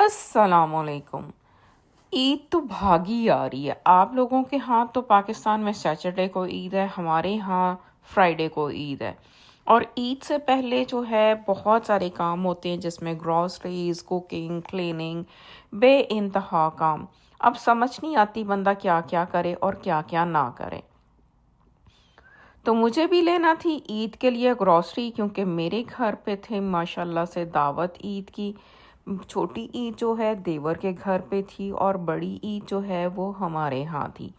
अस्सलामुअलैकुम। ईद तो भागी आ रही है। आप लोगों के यहाँ तो पाकिस्तान में सैटरडे को ईद है, हमारे यहाँ फ्राइडे को ईद है। और ईद से पहले जो है बहुत सारे काम होते हैं जिसमें ग्रॉसरीज, कुकिंग, क्लीनिंग, बे इंतहा काम। अब समझ नहीं आती बंदा क्या क्या करे और क्या क्या ना करे। तो मुझे भी लेना थी ईद के लिए ग्रॉसरी, क्योंकि मेरे घर पे थे माशाल्लाह से दावत ईद की। छोटी ईद जो है देवर के घर पे थी और बड़ी ईद जो है वो हमारे यहाँ थी।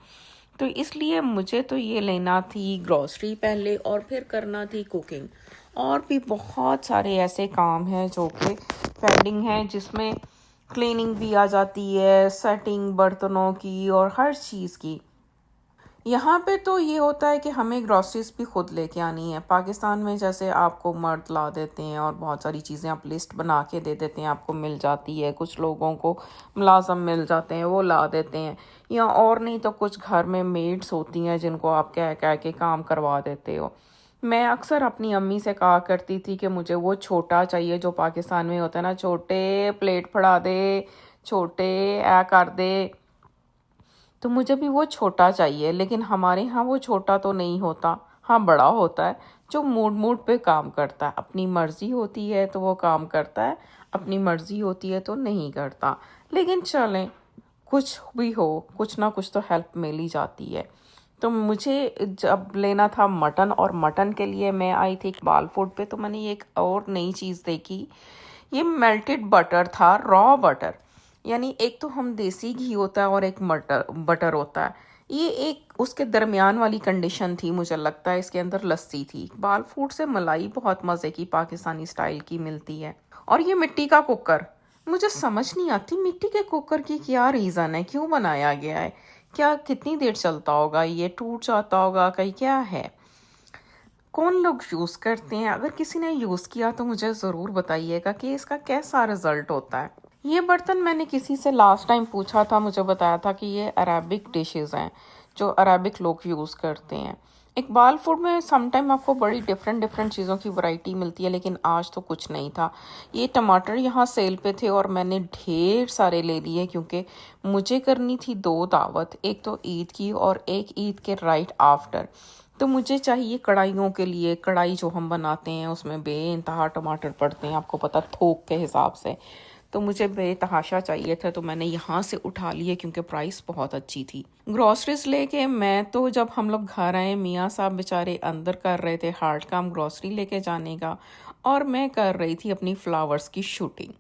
तो इसलिए मुझे तो ये लेना थी ग्रॉसरी पहले और फिर करना थी कुकिंग। और भी बहुत सारे ऐसे काम हैं जो कि पेंडिंग हैं, जिसमें क्लीनिंग भी आ जाती है, सेटिंग बर्तनों की और हर चीज़ की। यहाँ पे तो ये होता है कि हमें ग्रॉसरीज भी खुद लेके आनी है। पाकिस्तान में जैसे आपको मर्द ला देते हैं और बहुत सारी चीज़ें आप लिस्ट बना के दे देते हैं, आपको मिल जाती है। कुछ लोगों को मुलाजम मिल जाते हैं, वो ला देते हैं। या और नहीं तो कुछ घर में मेड्स होती हैं जिनको आप कह कह के काम करवा देते हो। मैं अक्सर अपनी अम्मी से कहा करती थी कि मुझे वो छोटा चाहिए जो पाकिस्तान में होता है ना, छोटे प्लेट फड़ा दे, छोटे ऐ कर दे। तो मुझे भी वो छोटा चाहिए, लेकिन हमारे यहाँ वो छोटा तो नहीं होता। हाँ, बड़ा होता है जो मूड मूड पे काम करता है। अपनी मर्जी होती है तो वो काम करता है, अपनी मर्जी होती है तो नहीं करता। लेकिन चलें, कुछ भी हो, कुछ ना कुछ तो हेल्प मिल ही जाती है। तो मुझे जब लेना था मटन, और मटन के लिए मैं आई थी इकबाल फूड पे, तो मैंने एक और नई चीज़ देखी। ये मेल्टेड बटर था, रॉ बटर। यानी एक तो हम देसी घी होता है और एक मटर बटर होता है। ये एक उसके दरमियान वाली कंडीशन थी। मुझे लगता है इसके अंदर लस्सी थी। इकबाल फूड से मलाई बहुत मज़े की पाकिस्तानी स्टाइल की मिलती है। और ये मिट्टी का कुकर, मुझे समझ नहीं आती मिट्टी के कुकर की क्या रीज़न है, क्यों बनाया गया है। क्या कितनी देर चलता होगा, ये टूट जाता होगा कहीं, क्या है, कौन लोग यूज़ करते हैं। अगर किसी ने यूज़ किया तो मुझे ज़रूर बताइएगा कि इसका कैसा रिज़ल्ट होता है। ये बर्तन मैंने किसी से लास्ट टाइम पूछा था, मुझे बताया था कि ये अरेबिक डिशेस हैं जो अरेबिक लोग यूज़ करते हैं। इकबाल फूड में समटाइम आपको बड़ी डिफरेंट डिफरेंट चीज़ों की वैरायटी मिलती है, लेकिन आज तो कुछ नहीं था। ये टमाटर यहाँ सेल पे थे और मैंने ढेर सारे ले लिए, क्योंकि मुझे करनी थी दो दावत, एक तो ईद की और एक ईद के राइट आफ्टर। तो मुझे चाहिए कढ़ाइयों के लिए, कढ़ाई जो हम बनाते हैं उसमें बेइंतहा टमाटर पड़ते हैं, आपको पता, थोक के हिसाब से। तो मुझे बेतहाशा चाहिए था, तो मैंने यहाँ से उठा लिए क्योंकि प्राइस बहुत अच्छी थी। ग्रॉसरीज लेके मैं तो, जब हम लोग घर आए, मियाँ साहब बेचारे अंदर कर रहे थे हार्ड काम ग्रॉसरी लेके जाने का, और मैं कर रही थी अपनी फ्लावर्स की शूटिंग।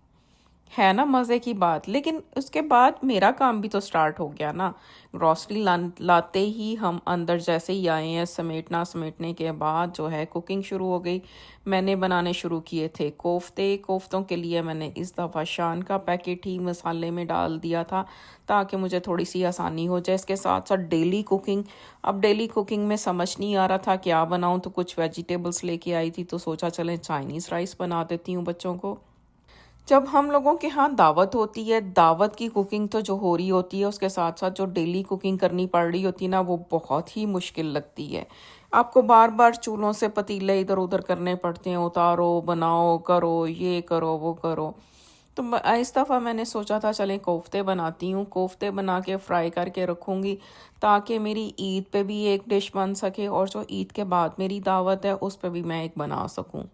है ना मज़े की बात। लेकिन उसके बाद मेरा काम भी तो स्टार्ट हो गया ना। ग्रॉसरी लाते ही हम अंदर जैसे ही आए हैं, समेटना, समेटने के बाद जो है कुकिंग शुरू हो गई। मैंने बनाने शुरू किए थे कोफ्ते। कोफ्तों के लिए मैंने इस दफ़ा शान का पैकेट ही मसाले में डाल दिया था, ताकि मुझे थोड़ी सी आसानी हो जाए। इसके साथ साथ डेली कुकिंग। अब डेली कुकिंग में समझ नहीं आ रहा था क्या बनाऊँ, तो कुछ वेजिटेबल्स लेके आई थी, तो सोचा चलें चाइनीज़ राइस बना देती हूँ बच्चों को। जब हम लोगों के यहाँ दावत होती है, दावत की कुकिंग तो जो हो रही होती है, उसके साथ साथ जो डेली कुकिंग करनी पड़ रही होती है ना, वो बहुत ही मुश्किल लगती है। आपको बार बार चूल्हों से पतीले इधर उधर करने पड़ते हैं, उतारो, बनाओ, करो, ये करो, वो करो। तो इस दफ़ा मैंने सोचा था चलें कोफ्ते बनाती हूँ। कोफ्ते बना के फ्राई करके रखूँगी, ताकि मेरी ईद पे भी एक डिश बन सके, और जो ईद के बाद मेरी दावत है उस पे भी मैं एक बना सकूँ।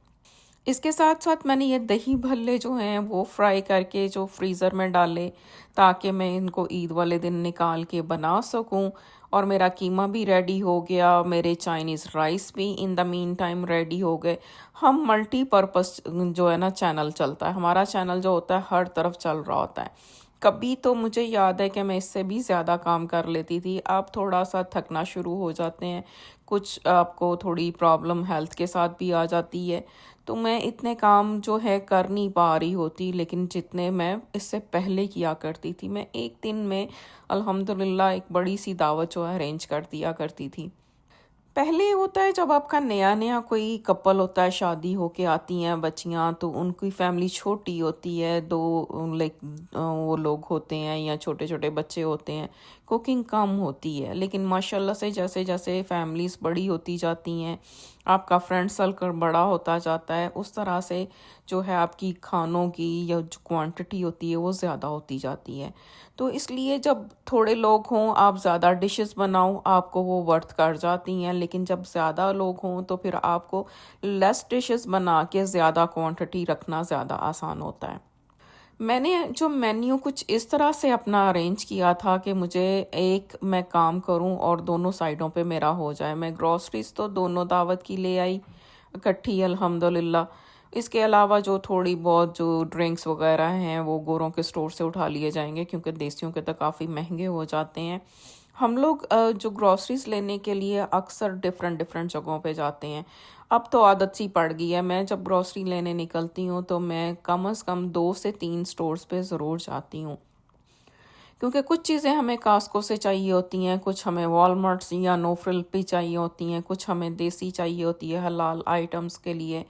इसके साथ साथ मैंने ये दही भल्ले जो हैं वो फ्राई करके जो फ्रीज़र में डाले, ताकि मैं इनको ईद वाले दिन निकाल के बना सकूं। और मेरा कीमा भी रेडी हो गया, मेरे चाइनीज़ राइस भी in the mean time ready हो गए। हम मल्टीपर्पस जो है ना चैनल चलता है हमारा, चैनल जो होता है हर तरफ चल रहा होता है। कभी तो मुझे याद है कि मैं इससे भी ज़्यादा काम कर लेती थी। अब थोड़ा सा थकना शुरू हो जाते हैं, कुछ आपको थोड़ी प्रॉब्लम हेल्थ के साथ भी आ जाती है। तो मैं इतने काम जो है कर नहीं पा रही होती, लेकिन जितने मैं इससे पहले किया करती थी, मैं एक दिन में अल्हम्दुलिल्लाह एक बड़ी सी दावत जो है अरेंज कर दिया करती थी। पहले होता है जब आपका नया नया कोई कपल होता है, शादी होके आती हैं बच्चियां, तो उनकी फैमिली छोटी होती है, दो लाइक वो लोग होते हैं या छोटे छोटे बच्चे होते हैं, कुकिंग कम होती है। लेकिन माशाल्लाह से जैसे जैसे फैमिलीज बड़ी होती जाती हैं आपका फ्रेंड सर्कल बड़ा होता जाता है, उस तरह से जो है आपकी खानों की या जो क्वांटिटी होती है वो ज़्यादा होती जाती है। तो इसलिए जब थोड़े लोग हों आप ज़्यादा डिशेस बनाओ आपको वो वर्थ कर जाती हैं, लेकिन जब ज़्यादा लोग हों तो फिर आपको लेस डिशेस बना के ज़्यादा क्वांटिटी रखना ज़्यादा आसान होता है। मैंने जो मेन्यू कुछ इस तरह से अपना अरेंज किया था कि मुझे एक मैं काम करूं और दोनों साइडों पे मेरा हो जाए। मैं ग्रॉसरीज तो दोनों दावत की ले आई इकट्ठी अल्हम्दुलिल्लाह। इसके अलावा जो थोड़ी बहुत जो ड्रिंक्स वगैरह हैं वो गोरों के स्टोर से उठा लिए जाएंगे क्योंकि देसियों के तो काफ़ी महंगे हो जाते हैं। हम लोग जो ग्रॉसरीज लेने के लिए अक्सर डिफरेंट डिफरेंट जगहों पे जाते हैं। अब तो आदत सी पड़ गई है, मैं जब ग्रॉसरी लेने निकलती हूँ तो मैं कम से कम 2 से 3 स्टोर्स पे ज़रूर जाती हूँ, क्योंकि कुछ चीज़ें हमें कास्को से चाहिए होती हैं, कुछ हमें वॉलमार्ट से या नो फ्रिल पे चाहिए होती हैं, कुछ हमें देसी चाहिए होती है हलाल आइटम्स के लिए।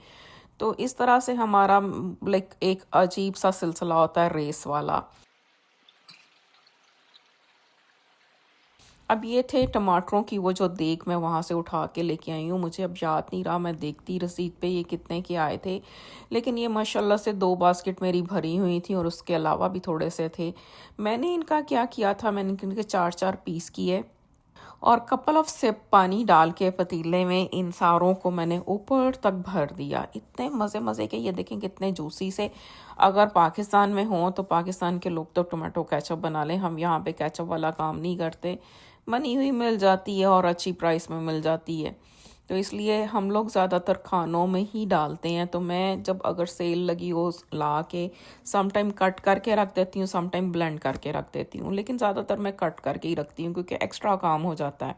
तो इस तरह से हमारा लाइक एक अजीब सा सिलसिला होता है रेस वाला। अब ये थे टमाटरों की वो जो देख मैं वहाँ से उठा के लेके आई हूँ, मुझे अब याद नहीं रहा, मैं देखती रसीद पे ये कितने के आए थे, लेकिन ये माशाल्लाह से 2 बास्केट मेरी भरी हुई थी और उसके अलावा भी थोड़े से थे। मैंने इनका क्या किया था, मैंने इनके 4-4 पीस किए और कपल ऑफ सिप पानी डाल के पतीले में इन सारों को मैंने ऊपर तक भर दिया। इतने मज़े मज़े के, ये देखें कितने जूसी से। अगर पाकिस्तान में हों तो पाकिस्तान के लोग तो टमाटो केचप बना लें, हम यहाँ पे केचप वाला काम नहीं करते। बनी हुई मिल जाती है और अच्छी प्राइस में मिल जाती है, तो इसलिए हम लोग ज़्यादातर खानों में ही डालते हैं। तो मैं जब अगर सेल लगी हो ला के सम टाइम कट करके रख देती हूँ, सम टाइम ब्लेंड करके रख देती हूँ, लेकिन ज़्यादातर मैं कट करके ही रखती हूँ क्योंकि एक्स्ट्रा काम हो जाता है।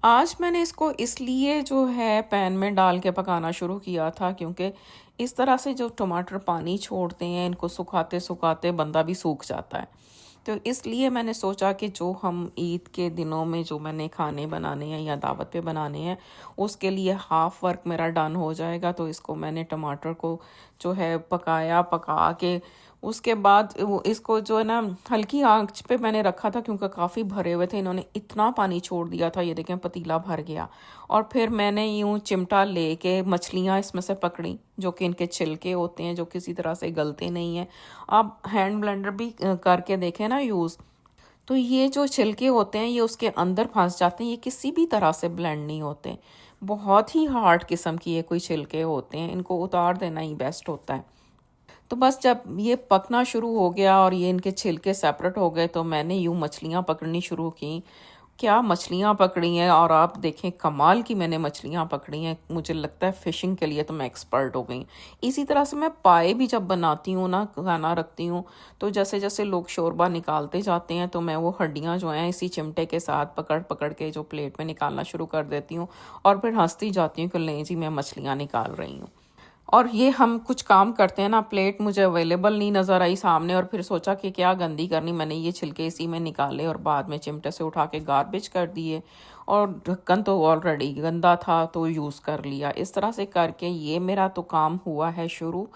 आज मैंने इसको इसलिए जो है पैन में डाल के पकाना शुरू किया था क्योंकि इस तरह से जो टमाटर पानी छोड़ते हैं इनको सुखाते सुखाते बंदा भी सूख जाता है। तो इसलिए मैंने सोचा कि जो हम ईद के दिनों में जो मैंने खाने बनाने हैं या दावत पे बनाने हैं उसके लिए हाफ वर्क मेरा डन हो जाएगा। तो इसको मैंने टमाटर को जो है पकाया, पका के उसके बाद इसको जो है ना हल्की आंच पे मैंने रखा था क्योंकि काफ़ी भरे हुए थे, इन्होंने इतना पानी छोड़ दिया था, ये देखें पतीला भर गया। और फिर मैंने यूं चिमटा लेके मछलियां इसमें से पकड़ी जो कि इनके छिलके होते हैं जो किसी तरह से गलते नहीं हैं। आप हैंड ब्लेंडर भी करके देखें ना यूज़, तो ये जो छिलके होते हैं ये उसके अंदर फंस जाते हैं, ये किसी भी तरह से ब्लेंड नहीं होते। बहुत ही हार्ड किस्म की ये कोई छिलके होते हैं, इनको उतार देना ही बेस्ट होता है। तो बस जब ये पकना शुरू हो गया और ये इनके छिलके सेपरेट हो गए तो मैंने यूं मछलियां पकड़नी शुरू की। क्या मछलियां पकड़ी हैं, और आप देखें कमाल की मैंने मछलियां पकड़ी हैं। मुझे लगता है फ़िशिंग के लिए तो मैं एक्सपर्ट हो गई। इसी तरह से मैं पाए भी जब बनाती हूँ ना, खाना रखती हूँ, तो जैसे जैसे लोग शोरबा निकालते जाते हैं तो मैं वो हड्डियाँ जो हैं इसी चिमटे के साथ पकड़ पकड़ के जो प्लेट में निकालना शुरू कर देती हूँ और फिर हंसती जाती हूँ कि लें जी मैं मछलियाँ निकाल रही हूँ। और ये हम कुछ काम करते हैं ना, प्लेट मुझे अवेलेबल नहीं नज़र आई सामने और फिर सोचा कि क्या गंदी करनी, मैंने ये छिलके इसी में निकाले और बाद में चिमटे से उठा के गार्बेज कर दिए और ढक्कन तो ऑलरेडी गंदा था तो यूज़ कर लिया। इस तरह से करके ये मेरा तो काम हुआ है शुरू।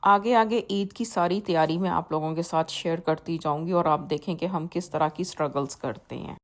आगे आगे ईद की सारी तैयारी मैं आप लोगों के साथ शेयर करती जाऊंगी और आप देखें कि हम किस तरह की स्ट्रगल्स करते हैं।